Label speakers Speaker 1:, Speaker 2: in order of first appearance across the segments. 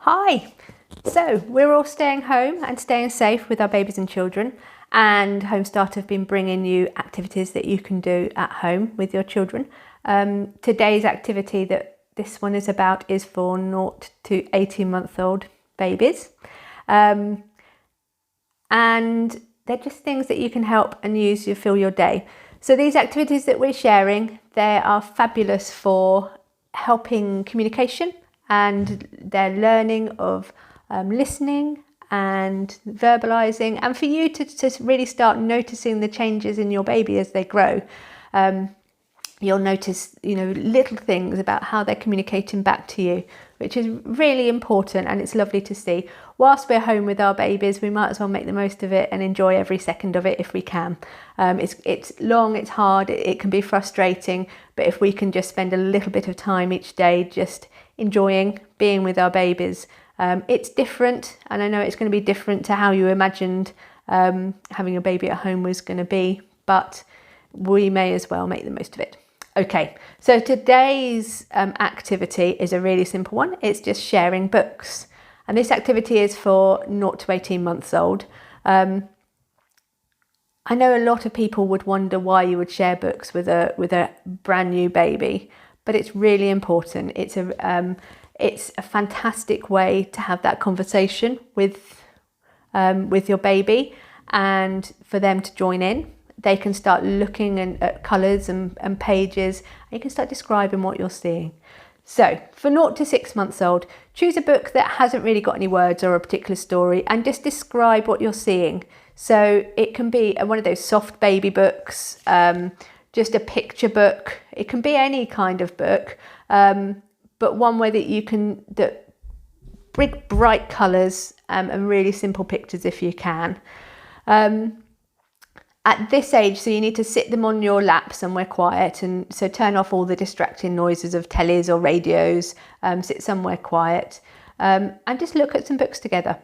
Speaker 1: Hi! So we're all staying home and staying safe with our babies and children, and Homestart have been bringing you activities that you can do at home with your children. Today's activity that this one is about is for 0 to 18-month-old babies. And they're just things that you can help and use to fill your day. So these activities that we're sharing, they are fabulous for helping communication and their learning of listening and verbalizing, and for you to really start noticing the changes in your baby as they grow. You'll notice, little things about how they're communicating back to you, which is really important, and it's lovely to see. Whilst we're home with our babies, we might as well make the most of it and enjoy every second of it if we can. It's long, it's hard, it can be frustrating, but if we can just spend a little bit of time each day just enjoying being with our babies, it's different, and I know it's going to be different to how you imagined having a baby at home was going to be, but we may as well make the most of it. Okay, so today's activity is a really simple one. It's just sharing books. And this activity is for 0 to 18 months old. I know a lot of people would wonder why you would share books with a brand new baby, but it's really important. It's a fantastic way to have that conversation with your baby, and for them to join in. They can start looking at colours and pages, and you can start describing what you're seeing. So for 0 to 6 months old, choose a book that hasn't really got any words or a particular story, and just describe what you're seeing. So it can be one of those soft baby books, just a picture book. It can be any kind of book, but one way that bright colours and really simple pictures if you can. At this age, so you need to sit them on your lap somewhere quiet, and so turn off all the distracting noises of tellies or radios, sit somewhere quiet, and just look at some books together.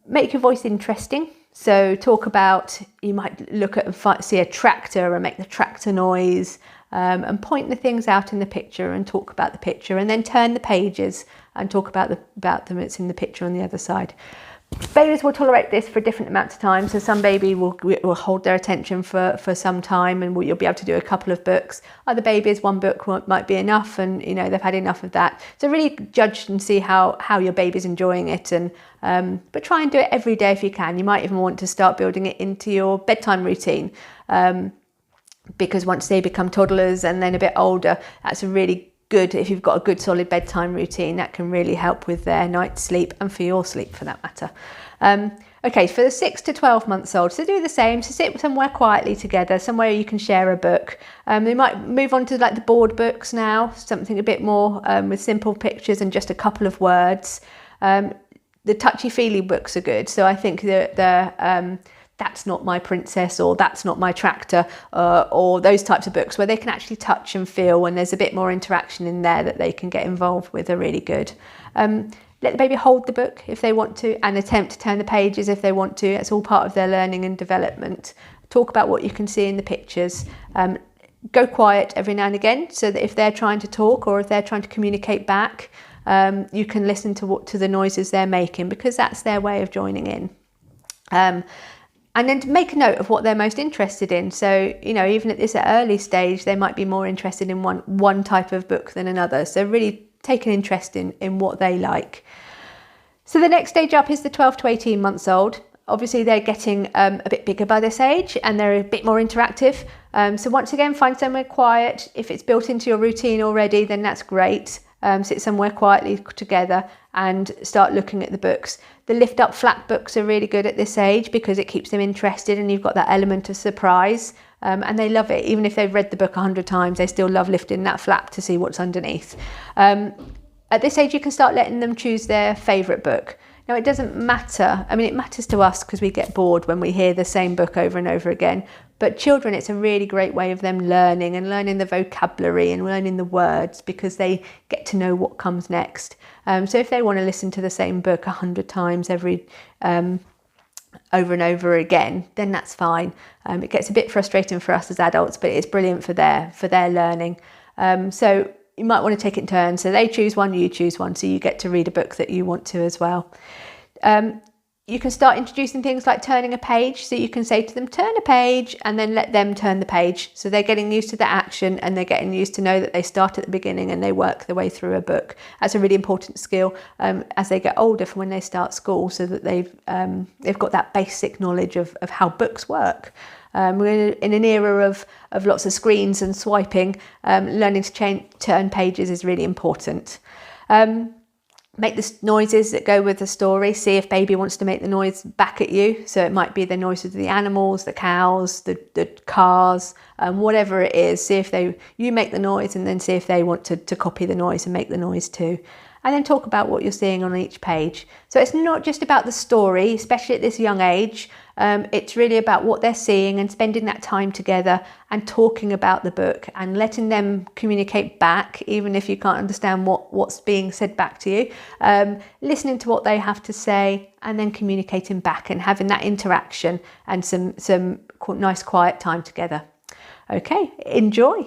Speaker 1: Make your voice interesting. So talk about, you might look at and see a tractor and make the tractor noise, and point the things out in the picture and talk about the picture, and then turn the pages and talk about them that's in the picture on the other side. Babies will tolerate this for different amounts of time. So some baby will hold their attention for some time, and you'll be able to do a couple of books. Other babies, one book might be enough, and they've had enough of that. So really judge and see how your baby's enjoying it, and but try and do it every day if you can. You might even want to start building it into your bedtime routine, because once they become toddlers and then a bit older, that's a really good, if you've got a good solid bedtime routine, that can really help with their night's sleep, and for your sleep for that matter. Okay, for the 6 to 12 months old, so do the same. So sit somewhere quietly together, somewhere you can share a book. They might move on to like the board books now, something a bit more with simple pictures and just a couple of words. The touchy-feely books are good. So I think the That's Not My Princess, or That's Not My Tractor, or those types of books where they can actually touch and feel, and there's a bit more interaction in there that they can get involved with, are really good. Let the baby hold the book if they want to, and attempt to turn the pages if they want to. It's all part of their learning and development. Talk about what you can see in the pictures. Go quiet every now and again, so that if they're trying to talk or if they're trying to communicate back, you can listen to the noises they're making, because that's their way of joining in. And then to make a note of what they're most interested in. So, even at this early stage, they might be more interested in one type of book than another. So really take an interest in what they like. So the next stage up is the 12 to 18 months old. Obviously, they're getting a bit bigger by this age, and they're a bit more interactive. So once again, find somewhere quiet. If it's built into your routine already, then that's great. Sit somewhere quietly together and start looking at the books. The lift up flap books are really good at this age, because it keeps them interested, and you've got that element of surprise, and they love it. Even if they've read the book 100 times, they still love lifting that flap to see what's underneath. At this age, you can start letting them choose their favourite book. Now, it doesn't matter. I mean, it matters to us because we get bored when we hear the same book over and over again. But children, it's a really great way of them learning the vocabulary and learning the words, because they get to know what comes next. So if they want to listen to the same book 100 times over and over again, then that's fine. It gets a bit frustrating for us as adults, but it's brilliant for their learning. So you might want to take it in turns. So they choose one, you choose one, so you get to read a book that you want to as well. You can start introducing things like turning a page. So you can say to them, turn a page, and then let them turn the page. So they're getting used to the action, and they're getting used to know that they start at the beginning and they work their way through a book. That's a really important skill as they get older for when they start school, so that they've got that basic knowledge of how books work. We're in an era of lots of screens and swiping. Learning to turn pages is really important. Make the noises that go with the story. See if baby wants to make the noise back at you. So it might be the noises of the animals, the cows, the cars, whatever it is. See if you make the noise, and then see if they want to copy the noise and make the noise too. And then talk about what you're seeing on each page. So it's not just about the story, especially at this young age. It's really about what they're seeing and spending that time together and talking about the book and letting them communicate back, even if you can't understand what's being said back to you. Listening to what they have to say and then communicating back and having that interaction and some nice quiet time together. Okay, enjoy.